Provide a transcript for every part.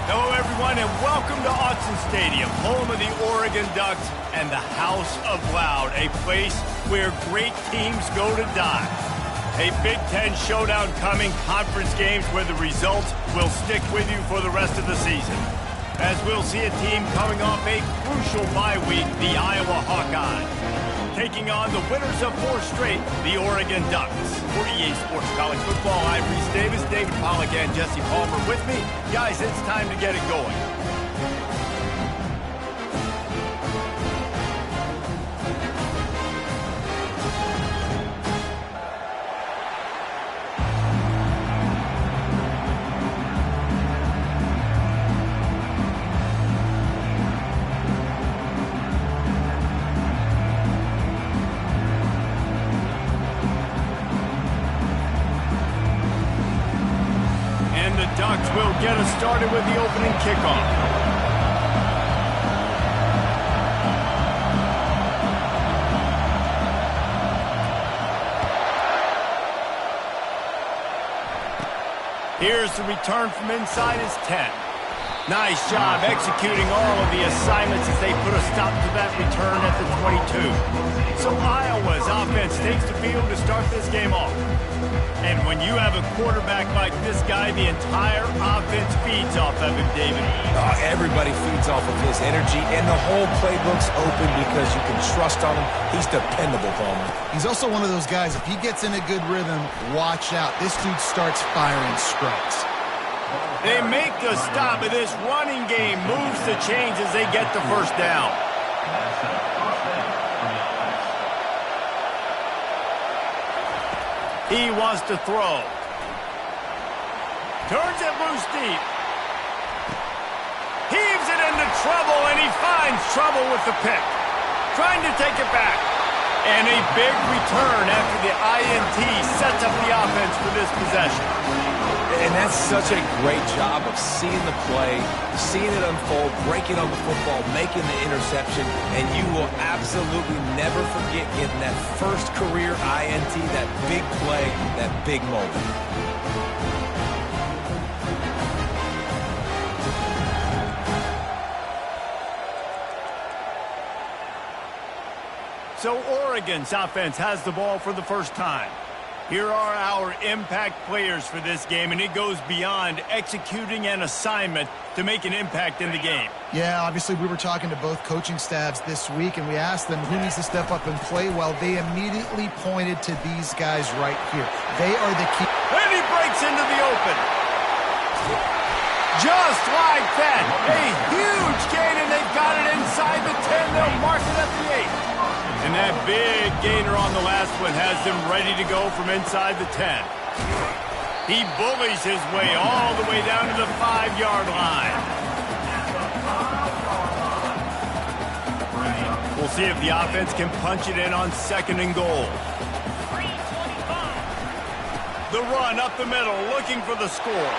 Hello, everyone, and welcome to Autzen Stadium, home of the Oregon Ducks and the House of Loud, a place where great teams go to die. A Big Ten showdown coming, conference games where the results will stick with you for the rest of the season. As we'll see a team coming off a crucial bye week, the Iowa Hawkeyes, taking on the winners of 4 straight, the Oregon Ducks. For EA Sports College Football, I'm Reese Davis, David Pollack, and Jesse Palmer with me. Guys, it's time to get it going. Ducks will get us started with the opening kickoff. Here's the return from inside his 10. Nice job executing all of the assignments as they put a stop to that return at the 22. So Iowa's offense takes the field to start this game off. And when you have a quarterback like this guy, the entire offense feeds off of him, David. Everybody feeds off of his energy, and the whole playbook's open because you can trust on him. He's dependable, Palmer. He's also one of those guys, if he gets in a good rhythm, watch out. This dude starts firing strikes. They make the stop, and this running game moves the chains as they get the first down. He wants to throw. Turns it loose deep. Heaves it into trouble, and he finds trouble with the pick. Trying to take it back. And a big return after the INT sets up the offense for this possession. And that's such a great job of seeing the play, seeing it unfold, breaking on the football, making the interception, and you will absolutely never forget getting that first career INT, that big play, that big moment. So Oregon's offense has the ball for the first time. Here are our impact players for this game, and it goes beyond executing an assignment to make an impact in the game. Yeah, obviously we were talking to both coaching staffs this week, and we asked them who needs to step up and play well. They immediately pointed to these guys right here. They are the key. And he breaks into the open. Just like that. A huge gain, and they've got it inside the 10. They'll mark it at the 8. And that big gainer on the last one has them ready to go from inside the 10. He bullies his way all the way down to the 5-yard line. We'll see if the offense can punch it in on 2nd and goal. The run up the middle, looking for the score.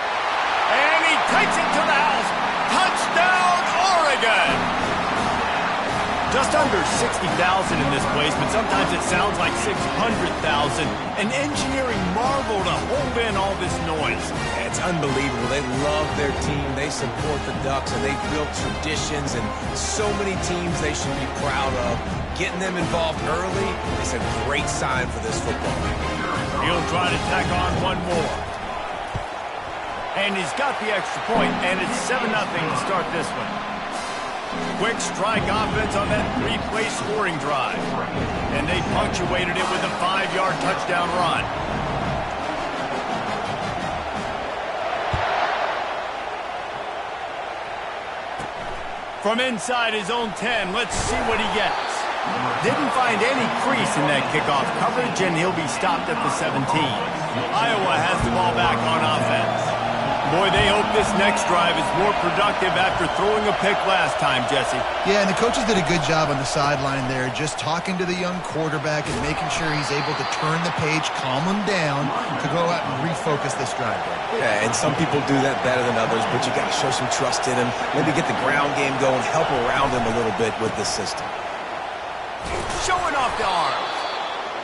And he takes it to the house. Touchdown, Oregon! Just under 60,000 in this place, but sometimes it sounds like 600,000. An engineering marvel to hold in all this noise. It's unbelievable. They love their team. They support the Ducks, and they've built traditions and so many teams they should be proud of. Getting them involved early is a great sign for this football team. He'll try to tack on one more. And he's got the extra point, and it's 7-0 to start this one. Quick strike offense on that 3-play scoring drive. And they punctuated it with a 5-yard touchdown run. From inside his own 10, let's see what he gets. Didn't find any crease in that kickoff coverage, and he'll be stopped at the 17. Iowa has the ball back on offense. Boy, they hope this next drive is more productive after throwing a pick last time, Jesse. Yeah, and the coaches did a good job on the sideline there, just talking to the young quarterback and making sure he's able to turn the page, calm him down, to go out and refocus this drive. Yeah, and some people do that better than others, but you got to show some trust in him, maybe get the ground game going, help around him a little bit with this system. Showing off the arms.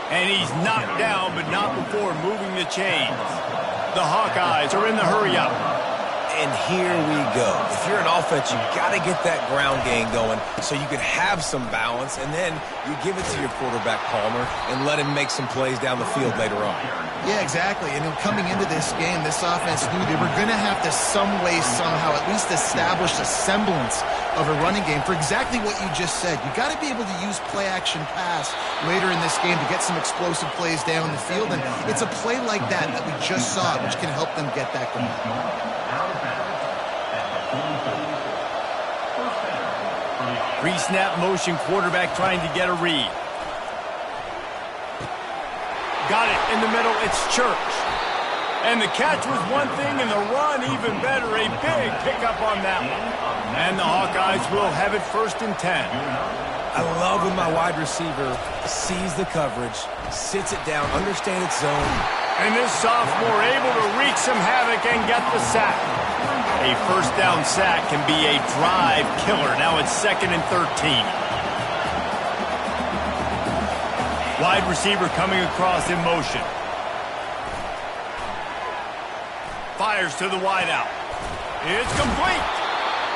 And he's knocked down, but not before moving the chains. The Hawkeyes are in the hurry-up. And here we go. If you're an offense, you got to get that ground game going so you can have some balance, and then you give it to your quarterback, Palmer, and let him make some plays down the field later on. Yeah, exactly. And coming into this game, this offense knew they were going to have to some way, somehow, at least establish a semblance of a running game for exactly what you just said. You got to be able to use play-action pass later in this game to get some explosive plays down the field, and it's a play like that we just saw, which can help them get that going. Pre-snap motion, quarterback trying to get a read. Got it in the middle, it's Church. And the catch was one thing, and the run even better. A big pickup on that one. And the Hawkeyes will have it 1st and 10. I love when my wide receiver sees the coverage, sits it down, understands its zone. And this sophomore able to wreak some havoc and get the sack. A 1st down sack can be a drive killer. Now it's 2nd and 13. Wide receiver coming across in motion. Fires to the wideout. It's complete.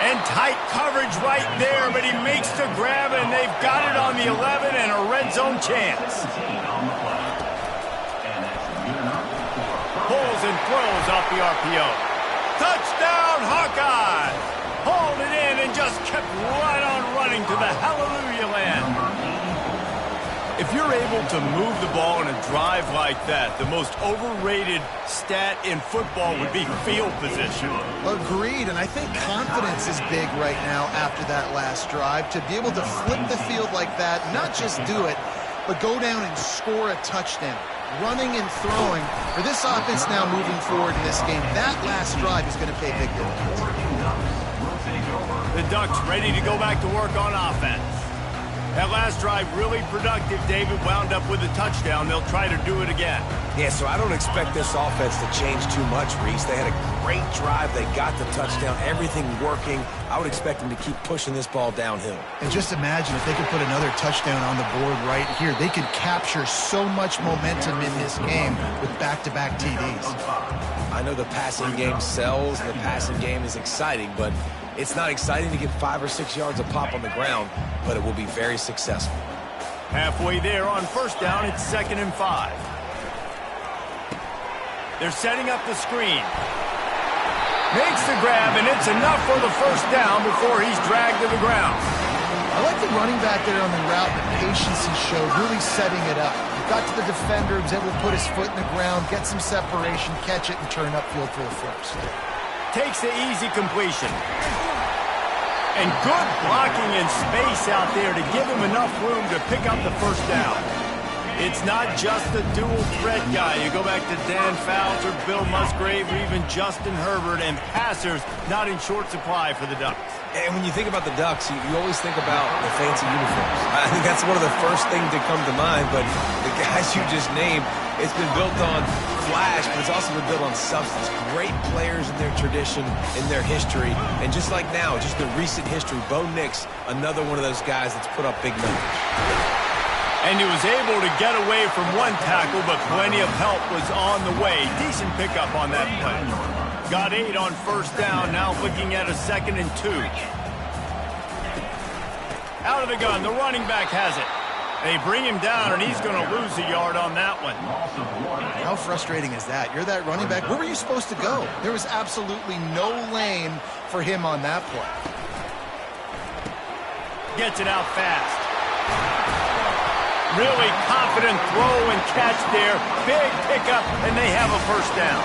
And tight coverage right there, but he makes the grab, and they've got it on the 11 and a red zone chance. Pulls and throws off the RPO. Touchdown, Hawkeye! Hauled it in and just kept right on running to the hallelujah land. If you're able to move the ball in a drive like that, the most overrated stat in football would be field position. Agreed, and I think confidence is big right now after that last drive. To be able to flip the field like that, not just do it, but go down and score a touchdown. Running and throwing, for this offense now moving forward in this game, that last drive is going to pay big dividends. The Ducks ready to go back to work on offense. That last drive really productive. David wound up with a touchdown. They'll try to do it again. Yeah, so I don't expect this offense to change too much, Reese. They had a great drive. They got the touchdown. Everything working. I would expect them to keep pushing this ball downhill. And just imagine if they could put another touchdown on the board right here. They could capture so much momentum in this game with back-to-back TDs. I know the passing game sells and the passing game is exciting, but it's not exciting to get 5 or 6 yards of pop on the ground, but it will be very successful. Halfway there on 1st down, it's 2nd and 5. They're setting up the screen. Makes the grab, and it's enough for the 1st down before he's dragged to the ground. I like the running back there on the route, the patience he showed, really setting it up. He got to the defender, was able to put his foot in the ground, get some separation, catch it, and turn upfield for the 1st. Takes the easy completion. And good blocking in space out there to give him enough room to pick up the 1st down. It's not just the dual threat guy. You go back to Dan Fouts or Bill Musgrave or even Justin Herbert, and passers not in short supply for the Ducks. And when you think about the Ducks, you always think about the fancy uniforms. I think that's one of the first things to come to mind, but the guys you just named, it's been built on flash, but it's also been built on substance. Great players in their tradition, in their history, and just like now, just the recent history, Bo Nix, another one of those guys that's put up big numbers. And he was able to get away from one tackle, but plenty of help was on the way. Decent pickup on that play. Got 8 on 1st down, now looking at a 2nd and 2. Out of the gun, the running back has it. They bring him down, and he's going to lose a yard on that one. How frustrating is that? You're that running back. Where were you supposed to go? There was absolutely no lane for him on that play. Gets it out fast. Really confident throw and catch there. Big pickup, and they have a 1st down.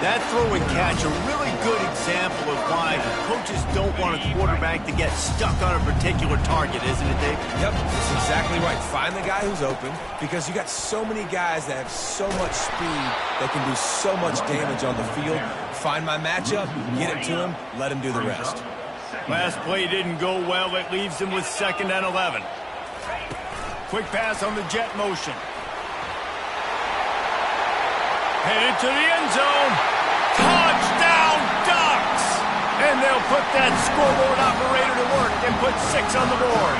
That throw and catch, a really good example of why coaches don't want a quarterback to get stuck on a particular target, isn't it, Dave? Yep, that's exactly right. Find the guy who's open, because you got so many guys that have so much speed that can do so much damage on the field. Find my matchup, get it to him, let him do the rest. Last play didn't go well. It leaves him with 2nd and 11. Quick pass on the jet motion. Headed to the end zone. Touchdown, Ducks! And they'll put that scoreboard operator to work and put 6 on the board.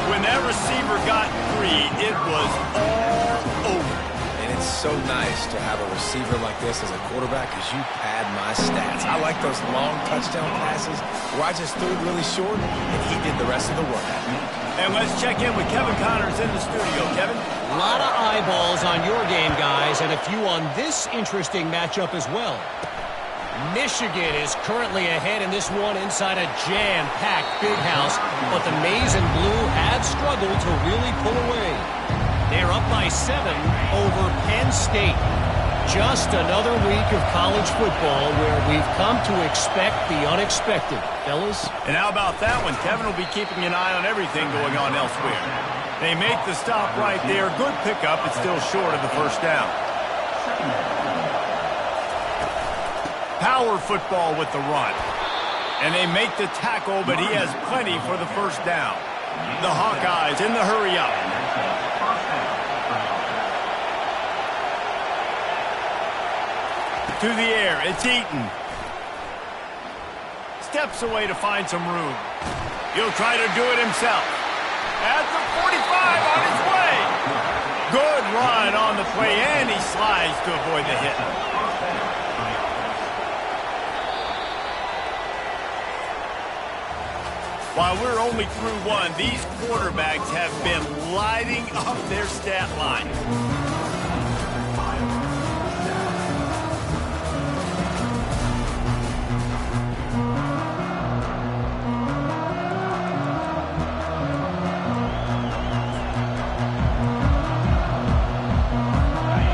When that receiver got 3, it was all over. And it's It's so nice to have a receiver like this as a quarterback because you pad my stats. I like those long touchdown passes where I just threw it really short and he did the rest of the work. And let's check in with Kevin Connors in the studio. Kevin? A lot of eyeballs on your game, guys, and a few on this interesting matchup as well. Michigan is currently ahead in this one inside a jam-packed Big House, but the Maize and Blue have struggled to really pull away. They're up by 7 over Penn State. Just another week of college football where we've come to expect the unexpected. Fellas? And how about that one? Kevin will be keeping an eye on everything going on elsewhere. They make the stop right there. Good pickup. It's still short of the first down. Power football with the run. And they make the tackle, but he has plenty for the first down. The Hawkeyes in the hurry up. To the air, it's Eaton. Steps away to find some room. He'll try to do it himself. At the 45 on his way. Good run on the play, and he slides to avoid the hit. While we're only through one, these quarterbacks have been lighting up their stat line.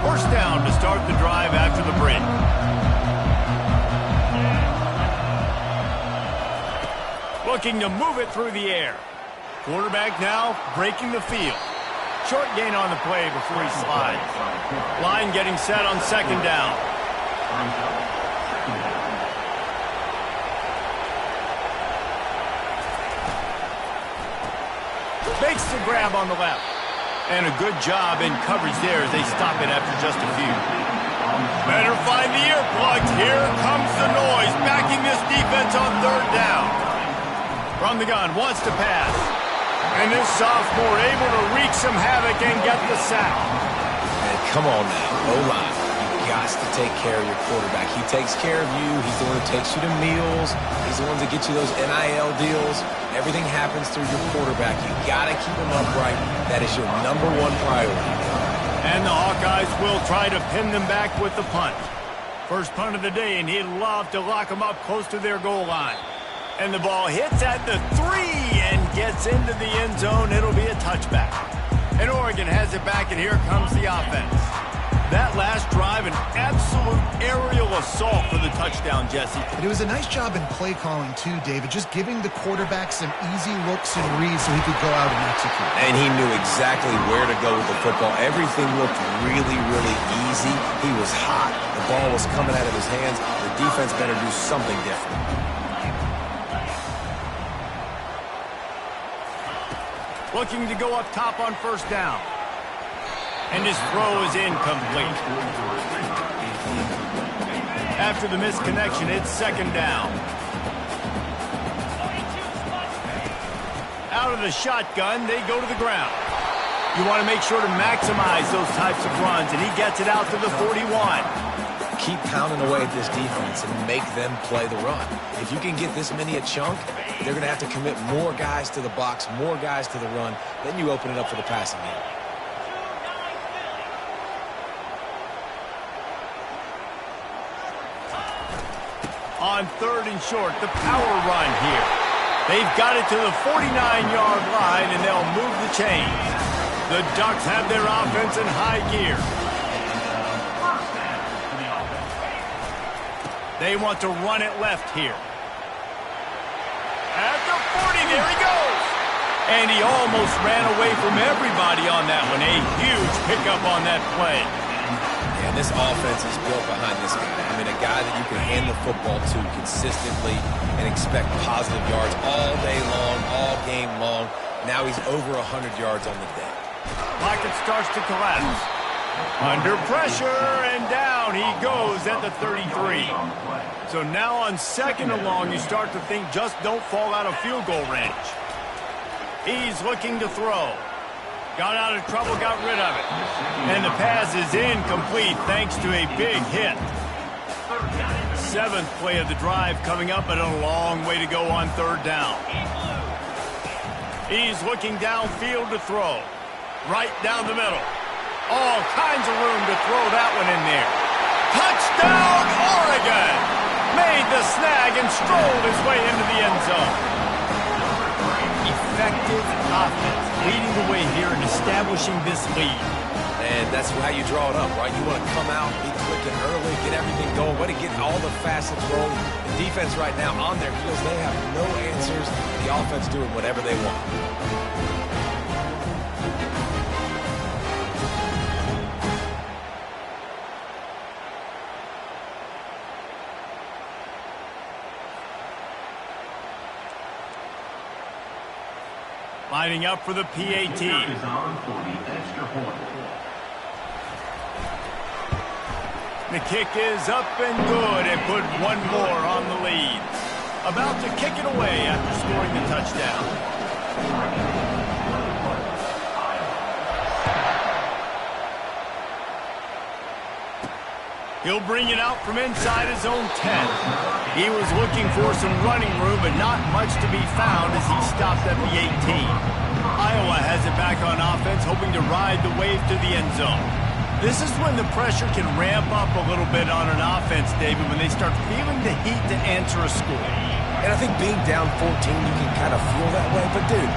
First down to start the drive after the break. Looking to move it through the air. Quarterback now breaking the field. Short gain on the play before he slides. Line getting set on second down. Makes the grab on the left. And a good job in coverage there as they stop it after just a few. Better find the earplugs. Here comes the noise, backing this defense on third down. From the gun, wants to pass. And this sophomore able to wreak some havoc and get the sack. And come on now, O-line. You got to take care of your quarterback. He takes care of you. He's the one who takes you to meals. He's the one that gets you those NIL deals. Everything happens through your quarterback. You got to keep him upright. That is your #1 priority. And the Hawkeyes will try to pin them back with the punt. First punt of the day, and he'd love to lock them up close to their goal line. And the ball hits at the 3 and gets into the end zone. It'll be a touchback. And Oregon has it back, and here comes the offense. That last drive, an absolute aerial assault for the touchdown, Jesse. But it was a nice job in play calling, too, David, just giving the quarterback some easy looks and reads so he could go out and execute. And he knew exactly where to go with the football. Everything looked really, really easy. He was hot. The ball was coming out of his hands. The defense better do something different. Looking to go up top on first down. And his throw is incomplete. After the misconnection, it's second down. Out of the shotgun, they go to the ground. You want to make sure to maximize those types of runs, and he gets it out to the 41. Keep pounding away at this defense and make them play the run. If you can get this many a chunk, they're going to have to commit more guys to the box, more guys to the run. Then you open it up for the passing game. On third and short, the power run here. They've got it to the 49-yard line, and they'll move the chains. The Ducks have their offense in high gear. They want to run it left here. At the 40, there he goes. And he almost ran away from everybody on that one. A huge pickup on that play. Yeah, this offense is built behind this guy. I mean, a guy that you can hand the football to consistently and expect positive yards all day long, all game long. Now he's over 100 yards on the day. Pocket starts to collapse. Under pressure, and down he goes at the 33. So now on second and long, you start to think just don't fall out of field goal range. He's looking to throw. Got out of trouble, got rid of it. And the pass is incomplete thanks to a big hit. 7th play of the drive coming up, and a long way to go on 3rd down. He's looking downfield to throw. Right down the middle. All kinds of room to throw that one in there. Touchdown, Oregon! Made the snag and strolled his way into the end zone. Effective offense, leading the way here and establishing this lead. And that's how you draw it up, right? You want to come out, be clicking early, get everything going, want to get all the facets rolling. The defense right now on their heels, they have no answers. The offense doing whatever they want. Lining up for the PAT. The kick is up and good and put one more on the lead. About to kick it away after scoring the touchdown. He'll bring it out from inside his own 10. He was looking for some running room, but not much to be found as he stopped at the 18. Iowa has it back on offense, hoping to ride the wave to the end zone. This is when the pressure can ramp up a little bit on an offense, David, when they start feeling the heat to answer a score. And I think being down 14, you can kind of feel that way. But, dude,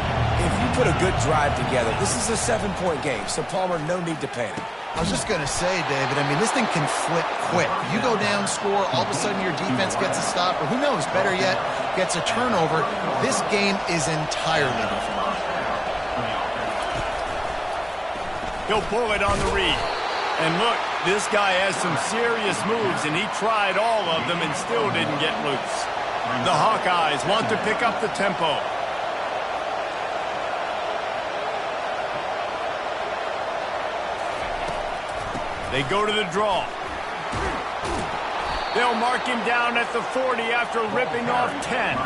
if you put a good drive together, this is a 7-point game, so Palmer, no need to panic. I was just going to say, David, I mean, this thing can flip quick. You go down, score, all of a sudden your defense gets a stop, or who knows, better yet, gets a turnover. This game is entirely different. He'll pull it on the read. And look, this guy has some serious moves, and he tried all of them and still didn't get loose. The Hawkeyes want to pick up the tempo. They go to the draw. They'll mark him down at the 40 after ripping off 10.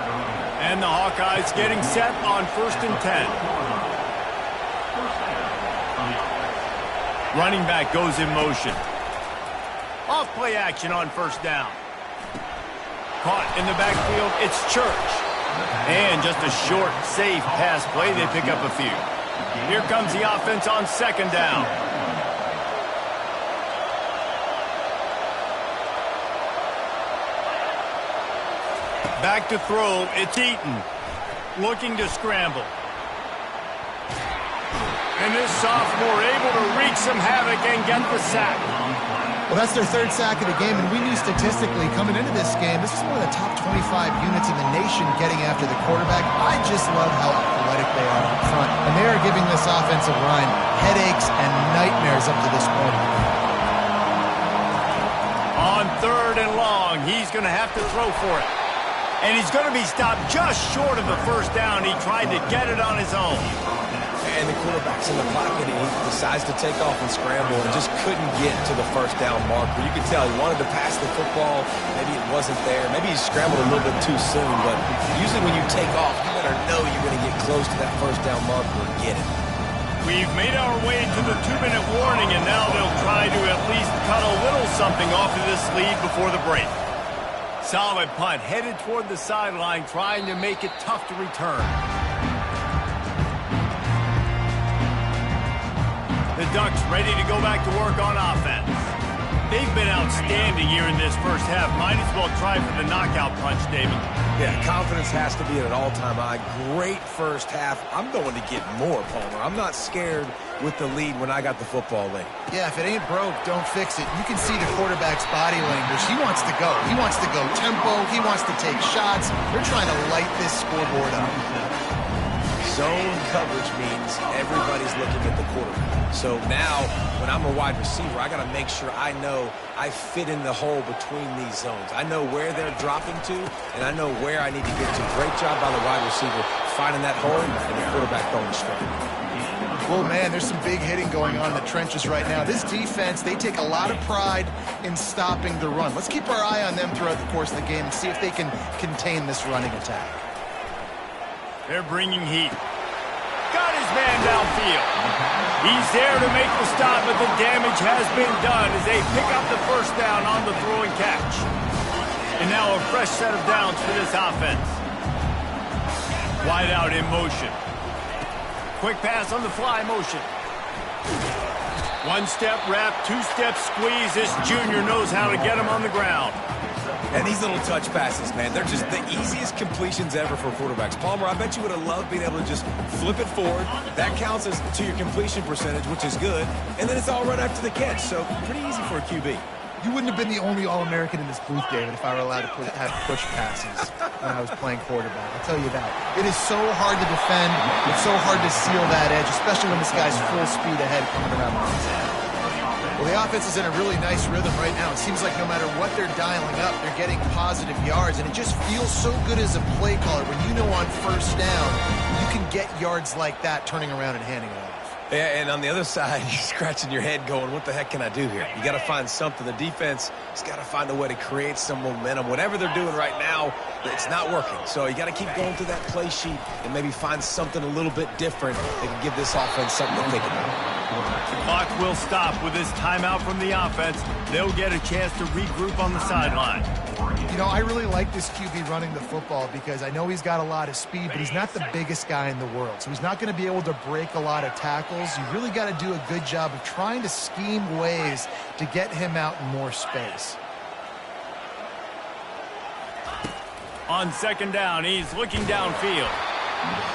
And the Hawkeyes getting set on 1st and 10. Running back goes in motion. Off play action on 1st down. Caught in the backfield, it's Church. And just a short, safe pass play, they pick up a few. Here comes the offense on 2nd down. Back to throw, it's Eaton. Looking to scramble. And this sophomore able to wreak some havoc and get the sack. Well, that's their 3rd sack of the game, and we knew statistically coming into this game, this is one of the top 25 units in the nation getting after the quarterback. I just love how athletic they are up front, and they are giving this offensive line headaches and nightmares up to this point. On 3rd and long, he's going to have to throw for it. And he's going to be stopped just short of the 1st down. He tried to get it on his own. And the quarterback's in the pocket, and he decides to take off and scramble and just couldn't get to the 1st down marker. You could tell he wanted to pass the football. Maybe it wasn't there. Maybe he scrambled a little bit too soon. But usually when you take off, you better know you're going to get close to that 1st down marker and get it. We've made our way to the 2-minute warning, and now they'll try to at least cut a little something off of this lead before the break. Solid punt, headed toward the sideline, trying to make it tough to return. The Ducks ready to go back to work on offense. They've been outstanding here in this first half. Might as well try for the knockout punch, David. Yeah, confidence has to be at an all-time high. Great first half. I'm going to get more, Palmer. I'm not scared with the lead when I got the football late. Yeah, if it ain't broke, don't fix it. You can see the quarterback's body language. He wants to go. He wants to go tempo. He wants to take shots. They're trying to light this scoreboard up. Zone coverage means everybody's looking at the quarterback. So now, when I'm a wide receiver, I got to make sure I know I fit in the hole between these zones. I know where they're dropping to, and I know where I need to get to. Great job by the wide receiver finding that hole, and the quarterback throwing straight. Well, man, there's some big hitting going on in the trenches right now. This defense, they take a lot of pride in stopping the run. Let's keep our eye on them throughout the course of the game and see if they can contain this running attack. They're bringing heat. got his man downfield. He's there to make the stop, but the damage has been done as they pick up the first down on the throwing catch. And now a fresh set of downs for this offense. Wide out in motion. Quick pass on the fly motion. One-step wrap, two-step squeeze. This junior knows how to get him on the ground. And these little touch passes, man, they're just the easiest completions ever for quarterbacks. Palmer, I bet you would have loved being able to just flip it forward. That counts as to your completion percentage, which is good. And then it's all right after the catch, so pretty easy for a QB. You wouldn't have been the only All-American in this booth, David, if I were allowed to have push passes when I was playing quarterback. I'll tell you that. It is so hard to defend. It's so hard to seal that edge, especially when this guy's full speed ahead coming around the outside. Well, the offense is in a really nice rhythm right now. It seems like no matter what they're dialing up, they're getting positive yards, and it just feels so good as a play caller when you know on first down you can get yards like that turning around and handing it off. Yeah, and on the other side, you're scratching your head going, what the heck can I do here? You got to find something. The defense has got to find a way to create some momentum. Whatever they're doing right now, it's not working. So you got to keep going through that play sheet and maybe find something a little bit different that can give this offense something to think about. The clock will stop with this timeout from the offense. They'll get a chance to regroup on the sideline. You know, I really like this QB running the football because I know he's got a lot of speed, but he's not the biggest guy in the world. So he's not going to be able to break a lot of tackles. You really got to do a good job of trying to scheme ways to get him out in more space. On second down, he's looking downfield.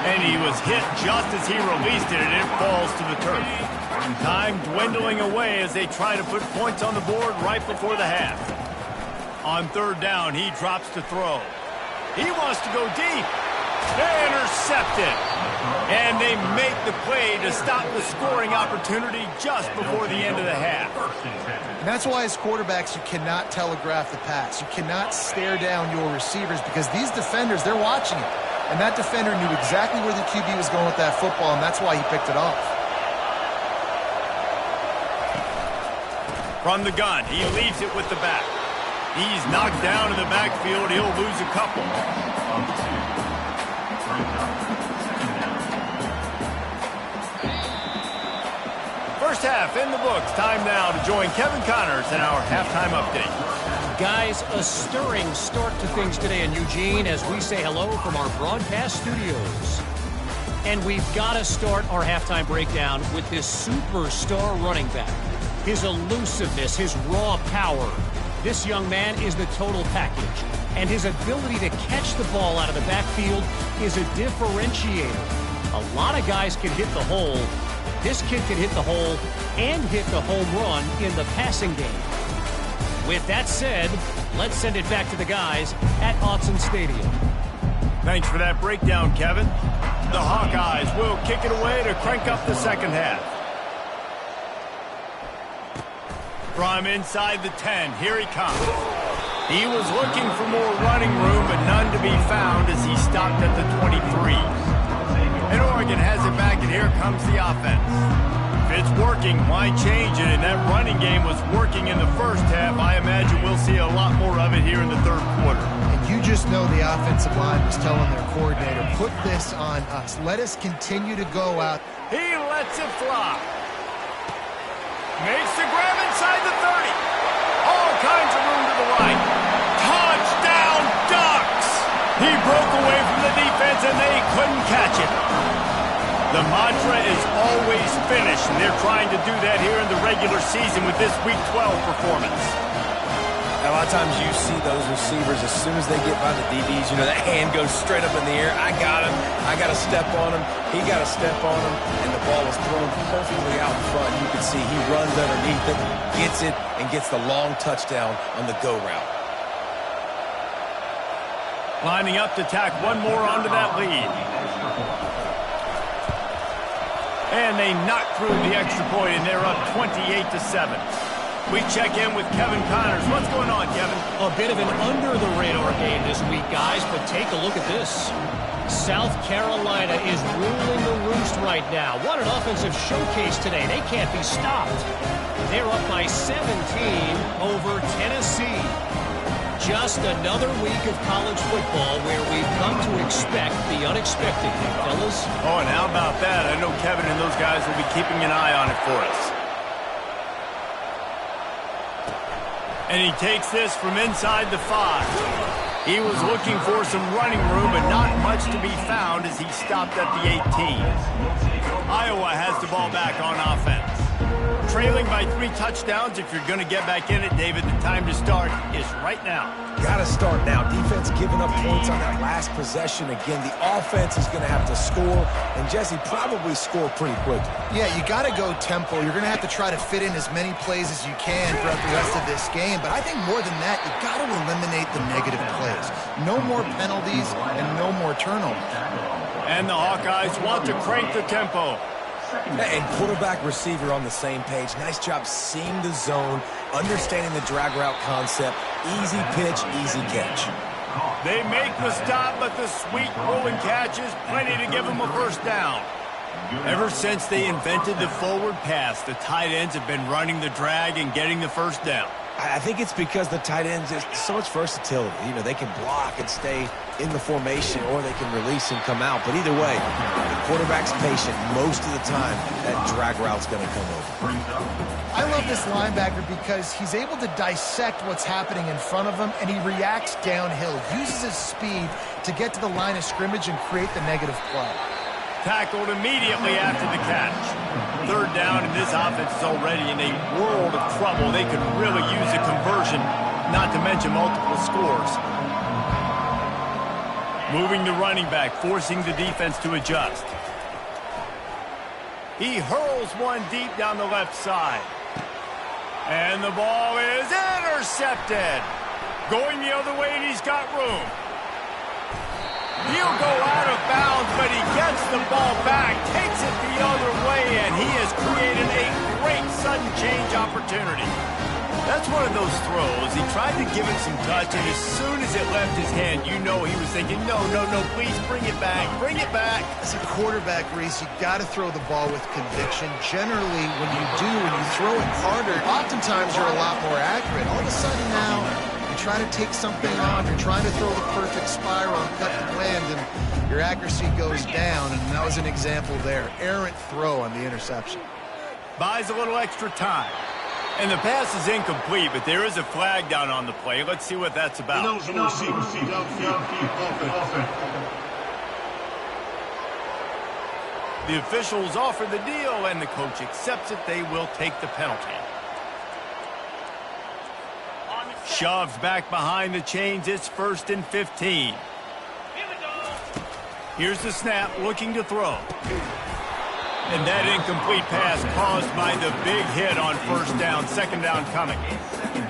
And he was hit just as he released it, and it falls to the turf. Time dwindling away as they try to put points on the board right before the half. On third down, he drops to throw. He wants to go deep. They intercept it. And they make the play to stop the scoring opportunity just before the end of the half. And that's why as quarterbacks, you cannot telegraph the pass. You cannot stare down your receivers because these defenders, they're watching it. And that defender knew exactly where the QB was going with that football, and that's why he picked it off. From the gun, he leaves it with the back. He's knocked down in the backfield. He'll lose a couple. First half in the books. Time now to join Kevin Connors in our halftime update. Guys, a stirring start to things today in Eugene as we say hello from our broadcast studios. And we've got to start our halftime breakdown with this superstar running back. His elusiveness, his raw power. This young man is the total package. And his ability to catch the ball out of the backfield is a differentiator. A lot of guys can hit the hole. This kid can hit the hole and hit the home run in the passing game. With that said, let's send it back to the guys at Autzen Stadium. Thanks for that breakdown, Kevin. The Hawkeyes will kick it away to crank up the second half. From inside the 10, here he comes. He was looking for more running room, but none to be found as he stopped at the 23. And Oregon has it back, and here comes the offense. If it's working, why change it? And that running game was working in the first half. I imagine we'll see a lot more of it here in the third quarter. And you just know the offensive line was telling their coordinator, put this on us. Let us continue to go out. He lets it fly. Makes the grab inside the 30. All kinds of room to the right. Touchdown, Ducks! He broke away from the defense, and they couldn't catch it. The mantra is always finish, and they're trying to do that here in the regular season with this Week 12 performance. A lot of times you see those receivers, as soon as they get by the DBs, you know, that hand goes straight up in the air. I got him. I got to step on him. He got to step on him, and the ball was thrown perfectly out in front. You can see he runs underneath it, gets it, and gets the long touchdown on the go route. Lining up to tack one more onto that lead. And they knock through the extra point, and they're up 28-7. We check in with Kevin Connors. What's going on, Kevin? A bit of an under-the-radar game this week, guys, but take a look at this. South Carolina is ruling the roost right now. What an offensive showcase today. They can't be stopped. They're up by 17 over Tennessee. just another week of college football where we've come to expect the unexpected, fellas. Oh, and how about that? I know Kevin and those guys will be keeping an eye on it for us. And he takes this from inside the 5. He was looking for some running room, but not much to be found as he stopped at the 18. Iowa has the ball back on offense. Trailing by 3 touchdowns. If you're going to get back in it, David, the time to start is right now. Got to start now. Defense giving up points on that last possession. Again, the offense is going to have to score, and Jesse probably score pretty quick. Yeah, you got to go tempo. You're going to have to try to fit in as many plays as you can throughout the rest of this game. But I think more than that, you got to eliminate the negative plays. No more penalties and no more turnovers. And the Hawkeyes want to crank the tempo. And quarterback receiver on the same page. Nice job seeing the zone, understanding the drag route concept. Easy pitch, easy catch. They make the stop, but the sweet rolling catch is plenty to give them a first down. Ever since they invented the forward pass, the tight ends have been running the drag and getting the first down. I think it's because the tight ends is so much versatility. You know, they can block and stay in the formation, or they can release and come out. But either way, the quarterback's patient most of the time. That drag route's going to come over. I love this linebacker because he's able to dissect what's happening in front of him, and he reacts downhill, uses his speed to get to the line of scrimmage and create the negative play. Tackled immediately after the catch. Third down, and this offense is already in a world of trouble. They could really use a conversion, not to mention multiple scores. Moving the running back, forcing the defense to adjust. He hurls one deep down the left side. And the ball is intercepted. Going the other way, and he's got room. He'll go out of bounds, but he gets the ball back, takes it the other way, and he has created a great sudden change opportunity. That's one of those throws. He tried to give it some touch, and as soon as it left his hand, you know he was thinking, no, please bring it back, bring it back. As a quarterback, Reese, you got to throw the ball with conviction. Generally, when you do, when you throw it harder, oftentimes you're a lot more accurate. All of a sudden now, you try to take something on, you're trying to throw the perfect spiral and cut the wind, and your accuracy goes down, and that was an example there. Errant throw on the interception. Buys a little extra time. And the pass is incomplete, but there is a flag down on the play. Let's see what that's about. The officials offer the deal, and the coach accepts it. They will take the penalty. Shoves back behind the chains. It's 1st and 15. Here's the snap, looking to throw. And that incomplete pass caused by the big hit on first down. Second down coming.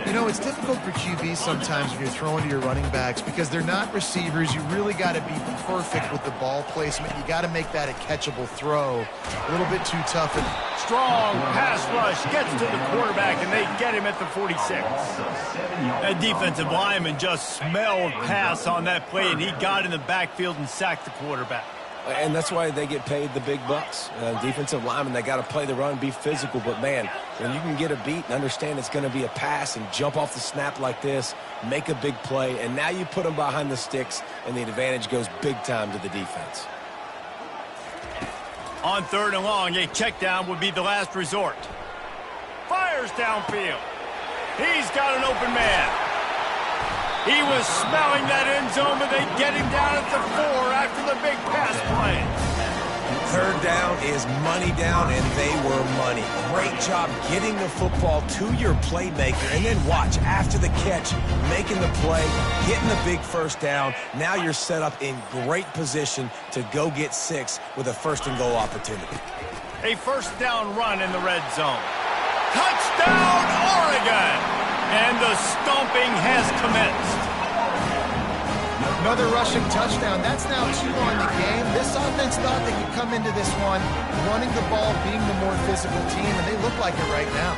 You know, it's difficult for QBs sometimes when you're throwing to your running backs because they're not receivers. You really got to be perfect with the ball placement. You got to make that a catchable throw. A little bit too tough. Strong pass rush gets to the quarterback, and they get him at the 46. That defensive lineman just smelled pass on that play, and he got in the backfield and sacked the quarterback. And that's why they get paid the big bucks. Defensive linemen, they got to play the run, be physical. But, man, when you can get a beat and understand it's going to be a pass and jump off the snap like this, make a big play, and now you put them behind the sticks, and the advantage goes big time to the defense. On 3rd and long, a check down would be the last resort. Fires downfield. He's got an open man. He was smelling that end zone, but they get him down at the 4 after the big pass play. 3rd down is money down, and they were money. Great job getting the football to your playmaker, and then watch, after the catch, making the play, getting the big first down. Now you're set up in great position to go get 6 with a 1st and goal opportunity. A first down run in the red zone. Touchdown, Oregon! And the stomping has commenced. Another rushing touchdown. That's now 2 on the game. This offense thought they could come into this one running the ball, being the more physical team, and they look like it right now.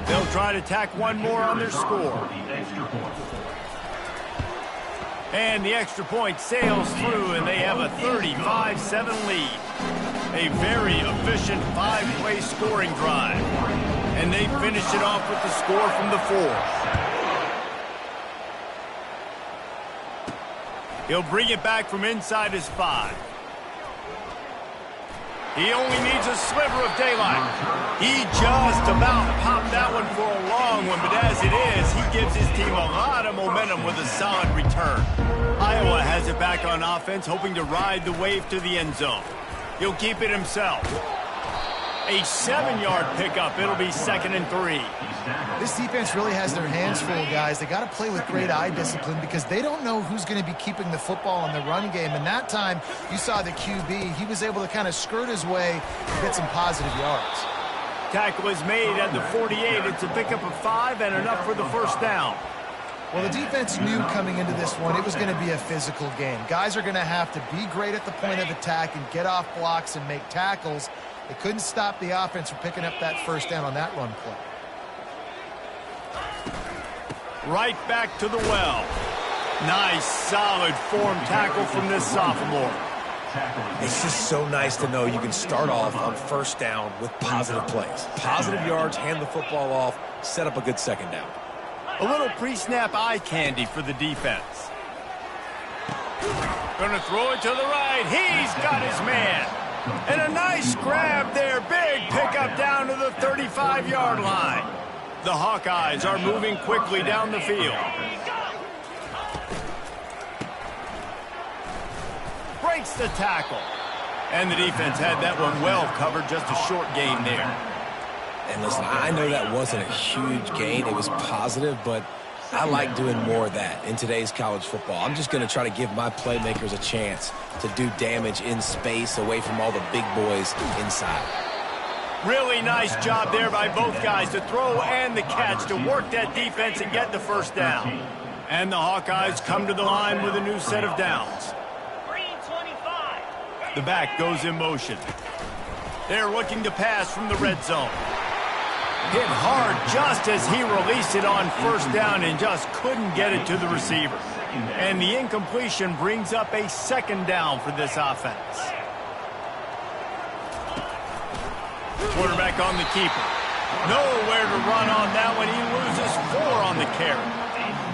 They'll try to tack one more on their score. And the extra point sails through, and they have a 35-7 lead. A very efficient 5-play scoring drive. And they finish it off with the score from the 4. He'll bring it back from inside his 5. He only needs a sliver of daylight. He just about popped that one for a long one, but as it is, he gives his team a lot of momentum with a solid return. Iowa has it back on offense, hoping to ride the wave to the end zone. He'll keep it himself. A 7-yard pickup. It'll be 2nd and 3. This defense really has their hands full, guys. They got to play with great eye discipline because they don't know who's going to be keeping the football in the run game. And that time, you saw the QB. He was able to kind of skirt his way and get some positive yards. Tackle is made at the 48. It's a pickup of 5 and enough for the first down. Well, the defense knew coming into this one it was going to be a physical game. Guys are going to have to be great at the point of attack and get off blocks and make tackles. They couldn't stop the offense from picking up that first down on that run play. Right back to the well. Nice, solid form tackle from this sophomore. It's just so nice to know you can start off on first down with positive plays. Positive yards, hand the football off, set up a good second down. A little pre-snap eye candy for the defense. Gonna throw it to the right. He's got his man. And a nice grab there. Big pickup down to the 35-yard line. The Hawkeyes are moving quickly down the field. Breaks the tackle. And the defense had that one well covered. Just a short gain there. And listen, I know that wasn't a huge gain. It was positive, but I like doing more of that in today's college football. I'm just going to try to give my playmakers a chance to do damage in space away from all the big boys inside. Really nice job there by both guys to throw and the catch to work that defense and get the first down. And the Hawkeyes come to the line with a new set of downs. The back goes in motion. They're looking to pass from the red zone. Hit hard just as he released it on first down and just couldn't get it to the receiver. And the incompletion brings up a second down for this offense. Quarterback on the keeper. Nowhere to run on that one. He loses 4 on the carry.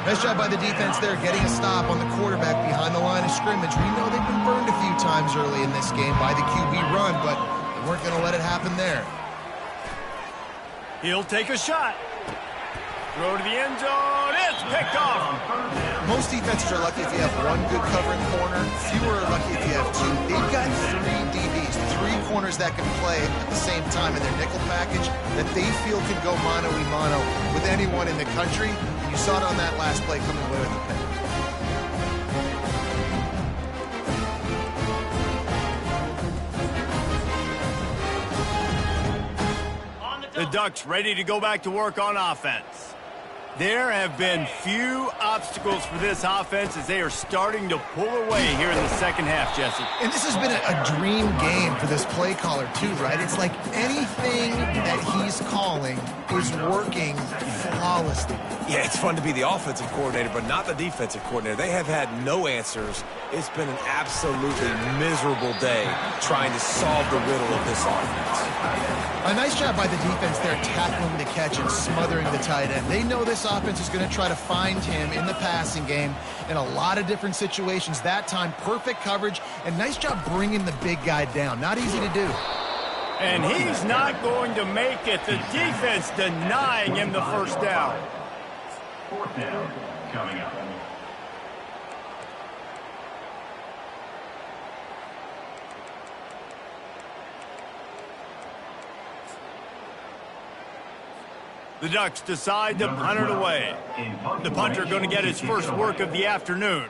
Nice job by the defense there, getting a stop on the quarterback behind the line of scrimmage. We know they've been burned a few times early in this game by the QB run, but they weren't going to let it happen there. He'll take a shot. Throw to the end zone. It's picked off. Most defenses are lucky if you have one good covering corner. Fewer are lucky if you have 2. They've got 3 DBs, 3 corners that can play at the same time in their nickel package that they feel can go mano-a-mano with anyone in the country. You saw it on that last play coming away with the pick. The Ducks ready to go back to work on offense. There have been few obstacles for this offense as they are starting to pull away here in the second half, Jesse. And this has been a dream game for this play caller, too, right? It's like anything that he's calling is working flawlessly. Yeah, it's fun to be the offensive coordinator, but not the defensive coordinator. They have had no answers. It's been an absolutely miserable day trying to solve the riddle of this offense. A nice job by the defense there tackling the catch and smothering the tight end. They know this offense is going to try to find him in the passing game in a lot of different situations. That time, perfect coverage, and nice job bringing the big guy down. Not easy to do. And he's not going to make it. The defense denying him the first down. 4th down coming up. The Ducks decide to punt it away. The punter going to get his first work of the afternoon.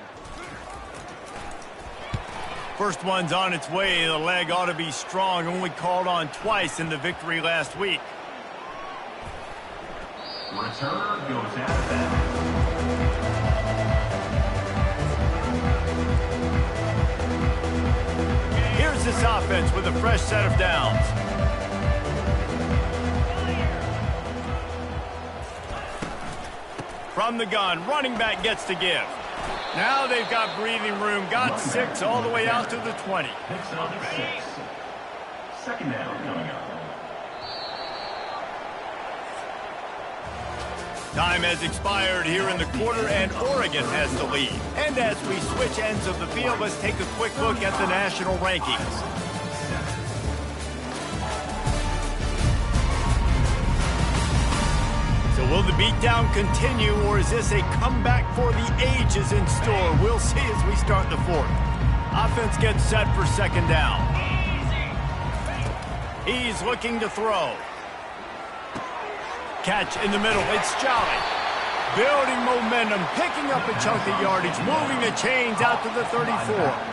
First one's on its way. The leg ought to be strong. Only called on twice in the victory last week. Returner goes out of bounds. Here's this offense with a fresh set of downs. From the gun, running back gets to give. Now they've got breathing room, got 6 all the way out to the 20. Picks up 6. Second down coming up. Time has expired here in the quarter, and Oregon has the lead. And as we switch ends of the field, let's take a quick look at the national rankings. So will the beatdown continue, or is this a comeback for the ages in store? We'll see as we start the fourth. Offense gets set for second down. He's looking to throw. Catch in the middle. It's Jolly. Building momentum, picking up a chunk of yardage, moving the chains out to the 34.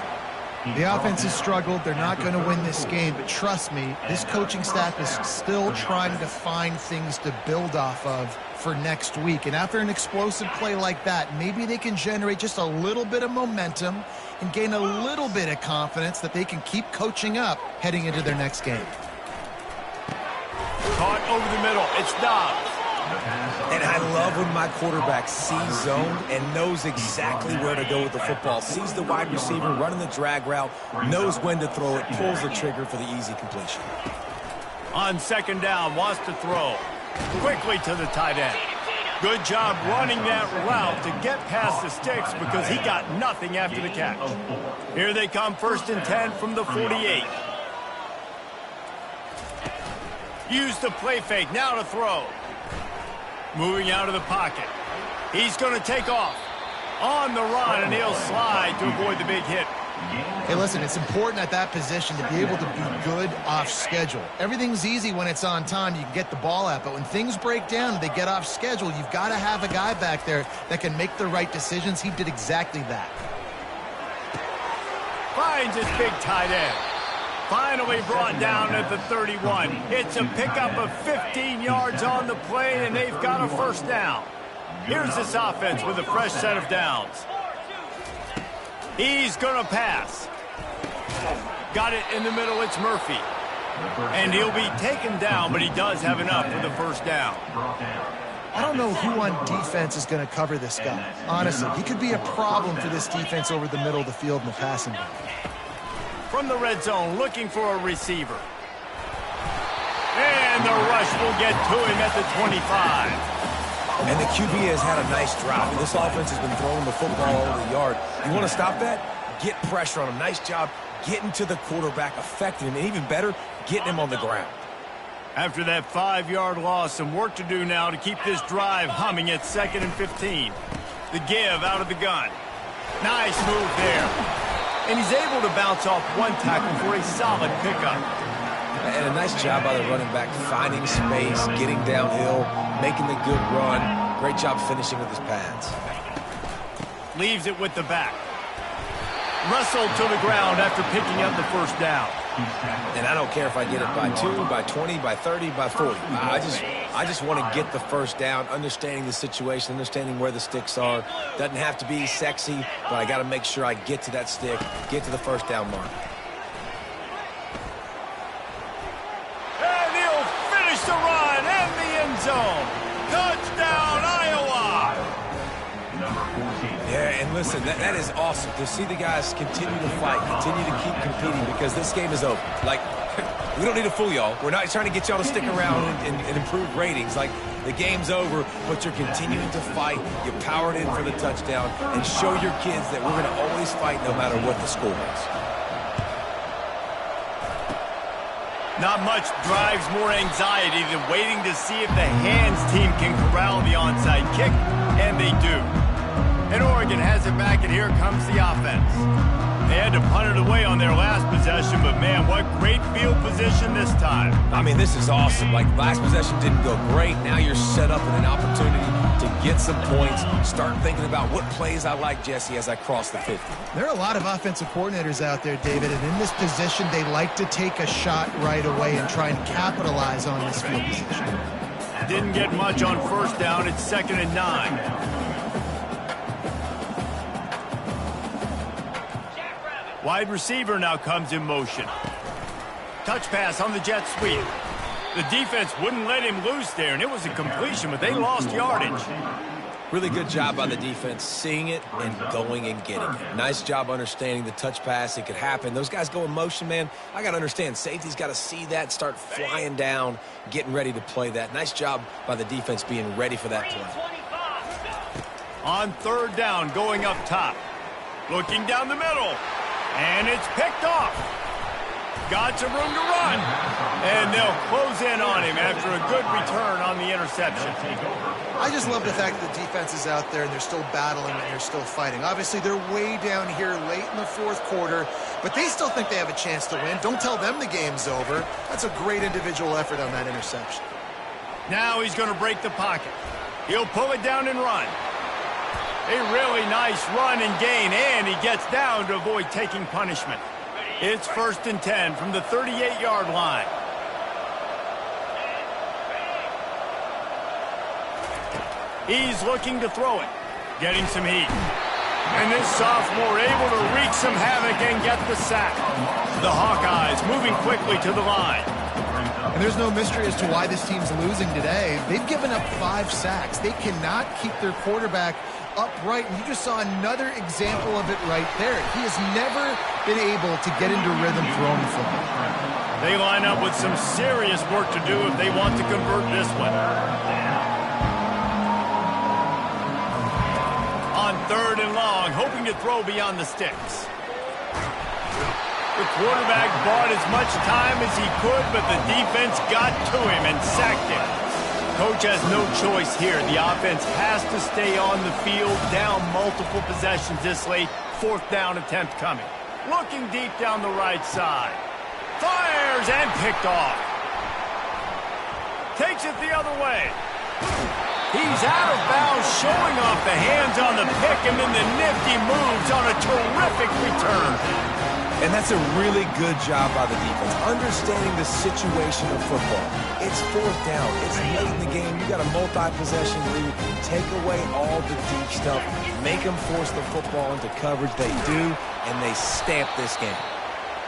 The offense has struggled. They're not going to win this game, but trust me, this coaching staff is still trying to find things to build off of for next week. And after an explosive play like that, maybe they can generate just a little bit of momentum and gain a little bit of confidence that they can keep coaching up heading into their next game. Caught over the middle. It's Dobbs. And I love when my quarterback sees zone and knows exactly where to go with the football. Sees the wide receiver running the drag route, knows when to throw it, pulls the trigger for the easy completion. On second down, wants to throw. Quickly to the tight end. Good job running that route to get past the sticks because he got nothing after the catch. Here they come, 1st and 10 from the 48. Use the play fake, now to throw. Moving out of the pocket. He's going to take off. On the run, and he'll slide to avoid the big hit. Hey, listen, it's important at that position to be able to be good off schedule. Everything's easy when it's on time. You can get the ball out, but when things break down and they get off schedule, you've got to have a guy back there that can make the right decisions. He did exactly that. Finds his big tight end. Finally brought down at the 31. It's a pickup of 15 yards on the play, and they've got a first down. Here's this offense with a fresh set of downs. He's going to pass. Got it in the middle. It's Murphy. And he'll be taken down, but he does have enough for the first down. I don't know who on defense is going to cover this guy. Honestly, he could be a problem for this defense over the middle of the field in the passing game. From the red zone, looking for a receiver. And the rush will get to him at the 25. And the QB has had a nice drop. This offense has been throwing the football over the yard. You want to stop that? Get pressure on him. Nice job getting to the quarterback, affecting him, and even better, getting him on the ground. After that 5-yard loss, some work to do now to keep this drive humming at 2nd and 15. The give out of the gun. Nice move there. And he's able to bounce off one tackle for a solid pickup. And a nice job by the running back, finding space, getting downhill, making the good run. Great job finishing with his pads. Leaves it with the back. Wrestled to the ground after picking up the first down. And I don't care if I get it by 2, by 20, by 30, by 40. I just want to get the first down, understanding the situation, understanding where the sticks are. Doesn't have to be sexy, but I got to make sure I get to that stick, get to the first down mark. And he'll finish the run and the end zone. Touchdown, Iowa! Yeah, and listen, that is awesome to see the guys continue to fight, continue to keep competing, because this game is over. Like, we don't need to fool y'all. We're not trying to get y'all to stick around and improve ratings. Like, the game's over, but you're continuing to fight. You powered in for the touchdown, and show your kids that we're going to always fight no matter what the score is. Not much drives more anxiety than waiting to see if the hands team can corral the onside kick, and they do. And Oregon has it back, and here comes the offense. They had to punt it away on their last possession, but man, what great field position this time. I mean, this is awesome. Like, last possession didn't go great. Now you're set up with an opportunity to get some points. Start thinking about what plays I like, Jesse, as I cross the 50. There are a lot of offensive coordinators out there, David, and in this position, they like to take a shot right away and try and capitalize on this field position. Didn't get much on first down. It's 2nd and 9. Wide receiver now comes in motion. Touch pass on the jet sweep. The defense wouldn't let him loose there, and it was a completion, but they lost yardage. Really good job by the defense, seeing it and going and getting it. Nice job understanding the touch pass. It could happen. Those guys go in motion, man. I got to understand, safety's got to see that, start flying down, getting ready to play that. Nice job by the defense being ready for that play. On third down, going up top. Looking down the middle. And it's picked off. Got some room to run. And they'll close in on him after a good return on the interception. I just love the fact that the defense is out there and they're still battling and they're still fighting. Obviously, they're way down here late in the fourth quarter, but they still think they have a chance to win. Don't tell them the game's over. That's a great individual effort on that interception. Now he's going to break the pocket. He'll pull it down and run. A really nice run and gain, and he gets down to avoid taking punishment. It's 1st and 10 from the 38-yard line. He's looking to throw it, getting some heat. And this sophomore able to wreak some havoc and get the sack. The Hawkeyes moving quickly to the line. And there's no mystery as to why this team's losing today. They've given up 5 sacks. They cannot keep their quarterback upright, and you just saw another example of it right there. He has never been able to get into rhythm throwing the football. They line up with some serious work to do if they want to convert this one. On 3rd and long, hoping to throw beyond the sticks. The quarterback bought as much time as he could, but the defense got to him and sacked him. Coach has no choice here. The offense has to stay on the field, down multiple possessions this late. 4th down attempt coming. Looking deep down the right side. Fires and picked off. Takes it the other way. He's out of bounds, showing off the hands on the pick, and then the nifty moves on a terrific return. And that's a really good job by the defense, understanding the situation of football. It's 4th down. It's late in the game. You got a multi-possession lead. Take away all the deep stuff. Make them force the football into coverage. They do, and they stamp this game.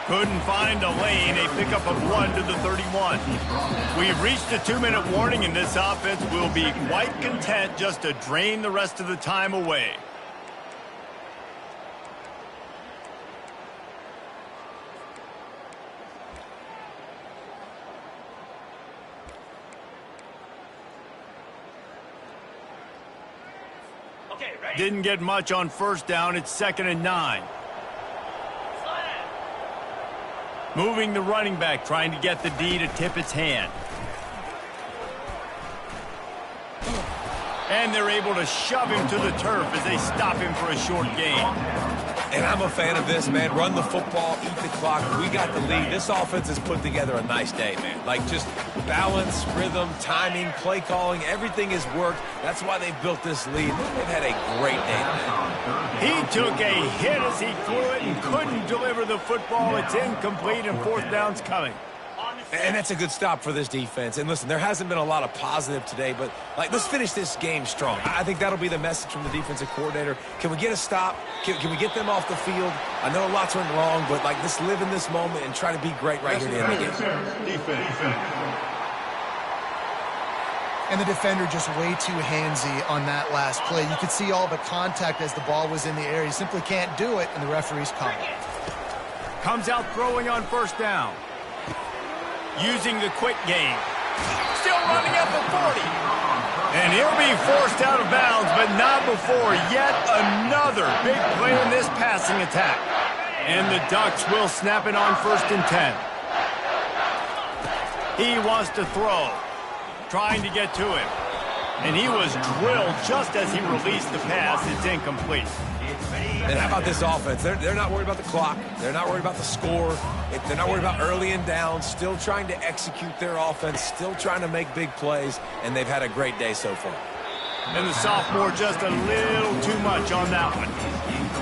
Couldn't find a lane. A pickup of 1 to the 31. We've reached a 2-minute warning, and this offense will be quite content just to drain the rest of the time away. Didn't get much on 1st down. It's 2nd and 9. Moving the running back, trying to get the D to tip its hand. And they're able to shove him to the turf as they stop him for a short gain. And I'm a fan of this, man. Run the football, eat the clock. We got the lead. This offense has put together a nice day, man. Like, just balance, rhythm, timing, play calling, everything has worked. That's why they've built this lead. They've had a great day today. He took a hit as he threw it and couldn't deliver the football. It's incomplete, and 4th down's coming. And that's a good stop for this defense. And listen, there hasn't been a lot of positive today, but let's finish this game strong. I think that'll be the message from the defensive coordinator. Can we get a stop? Can we get them off the field? I know lots went wrong, but let's live in this moment and try to be great right here at the end of the game. Defense. And the defender just way too handsy on that last play. You could see all the contact as the ball was in the air. He simply can't do it, and the referee's calling. Comes out throwing on 1st down. Using the quick game. Still running at the 40. And he'll be forced out of bounds, but not before yet another big play in this passing attack. And the Ducks will snap it on 1st and 10. He wants to throw. Trying to get to him. And he was drilled just as he released the pass. It's incomplete. And how about this offense? They're not worried about the clock. They're not worried about the score. They're not worried about early and down. Still trying to execute their offense. Still trying to make big plays. And they've had a great day so far. And the sophomore just a little too much on that one.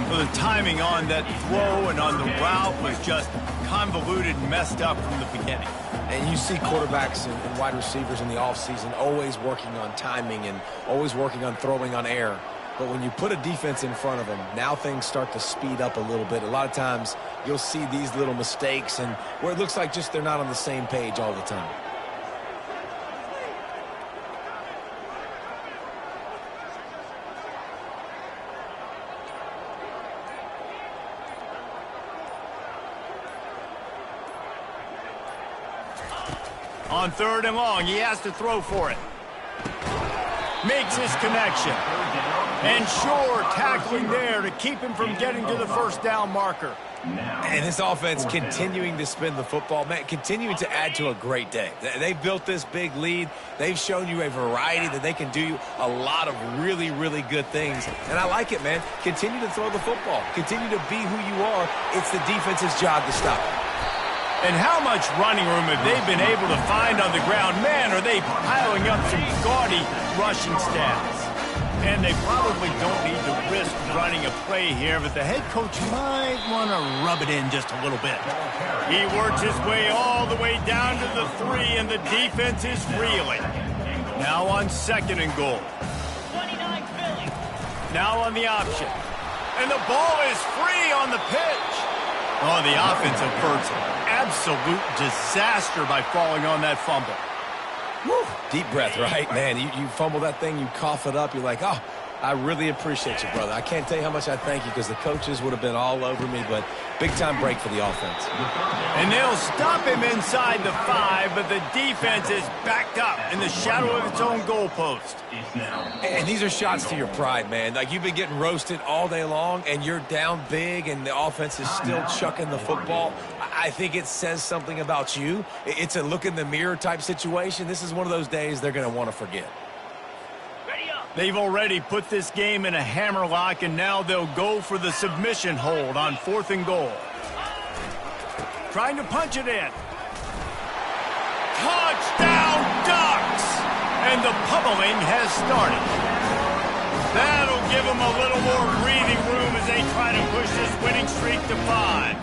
So the timing on that throw and on the route was just convoluted and messed up from the beginning. And you see quarterbacks and wide receivers in the offseason always working on timing and always working on throwing on air. But when you put a defense in front of them, now things start to speed up a little bit. A lot of times you'll see these little mistakes and where it looks like just they're not on the same page all the time. On 3rd and long, he has to throw for it. Makes his connection. And sure, tackling there to keep him from getting to the first down marker. And this offense continuing to spin the football, man, continuing to add to a great day. They've built this big lead. They've shown you a variety that they can do a lot of really, really good things. And I like it, man. Continue to throw the football. Continue to be who you are. It's the defense's job to stop it. And how much running room have they been able to find on the ground? Man, are they piling up some gaudy rushing stats. And they probably don't need to risk running a play here, but the head coach might want to rub it in just a little bit. He works his way all the way down to the 3, and the defense is reeling. Now on 2nd and goal. 29 Philly. Now on the option. And the ball is free on the pitch. Oh, the offense averts absolute disaster by falling on that fumble. Woo. Deep breath, right? Man, you fumble that thing, you cough it up, you're like, oh, I really appreciate you, brother. I can't tell you how much I thank you because the coaches would have been all over me, but big-time break for the offense. And they'll stop him inside the 5, but the defense is backed up in the shadow of its own goalpost. And these are shots to your pride, man. Like, you've been getting roasted all day long, and you're down big, and the offense is still chucking the football. I think it says something about you. It's a look-in-the-mirror type situation. This is one of those days they're going to want to forget. They've already put this game in a hammerlock, and now they'll go for the submission hold on 4th and goal. Trying to punch it in. Touchdown, Ducks! And the pummeling has started. That'll give them a little more breathing room as they try to push this winning streak to 5.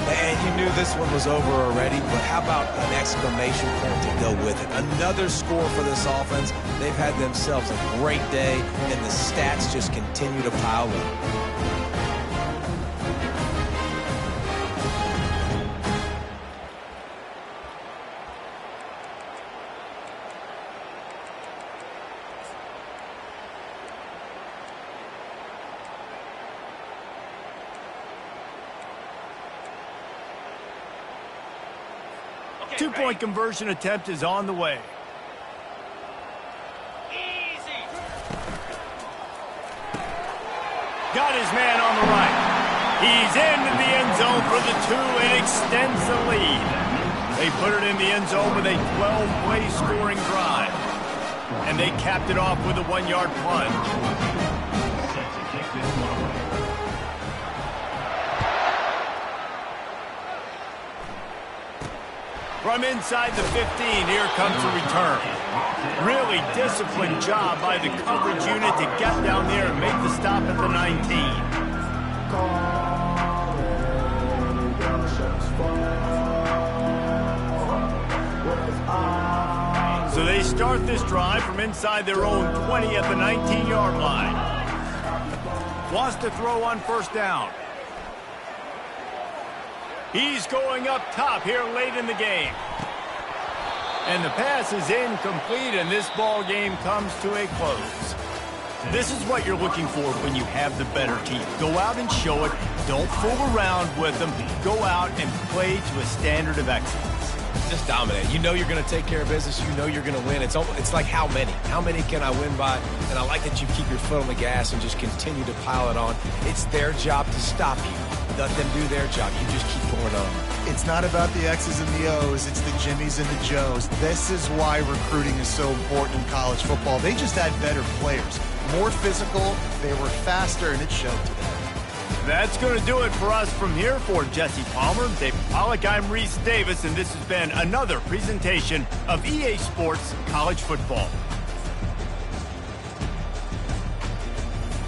And you knew this one was over already, but how about an exclamation point to go with it? Another score for this offense. They've had themselves a great day, and the stats just continue to pile up. Two-point conversion attempt is on the way. Easy. Got his man on the right. He's into the end zone for the 2 and extends the lead. They put it in the end zone with a 12-play scoring drive. And they capped it off with a 1-yard plunge. From inside the 15, here comes the return. Really disciplined job by the coverage unit to get down there and make the stop at the 19. So they start this drive from inside their own 20 at the 19-yard line. Wants to throw on 1st down. He's going up top here late in the game. And the pass is incomplete, and this ball game comes to a close. This is what you're looking for when you have the better team. Go out and show it. Don't fool around with them. Go out and play to a standard of excellence. Just dominate. You know you're going to take care of business. You know you're going to win. It's like how many? How many can I win by? And I like that you keep your foot on the gas and just continue to pile it on. It's their job to stop you. Let them do their job. You just keep going on. It's not about the X's and the O's. It's the Jimmies and the Joes. This is why recruiting is so important in college football. They just had better players. More physical. They were faster, and it showed today. That's going to do it for us from here. For Jesse Palmer, David Pollack, I'm Reese Davis, and this has been another presentation of EA Sports College Football.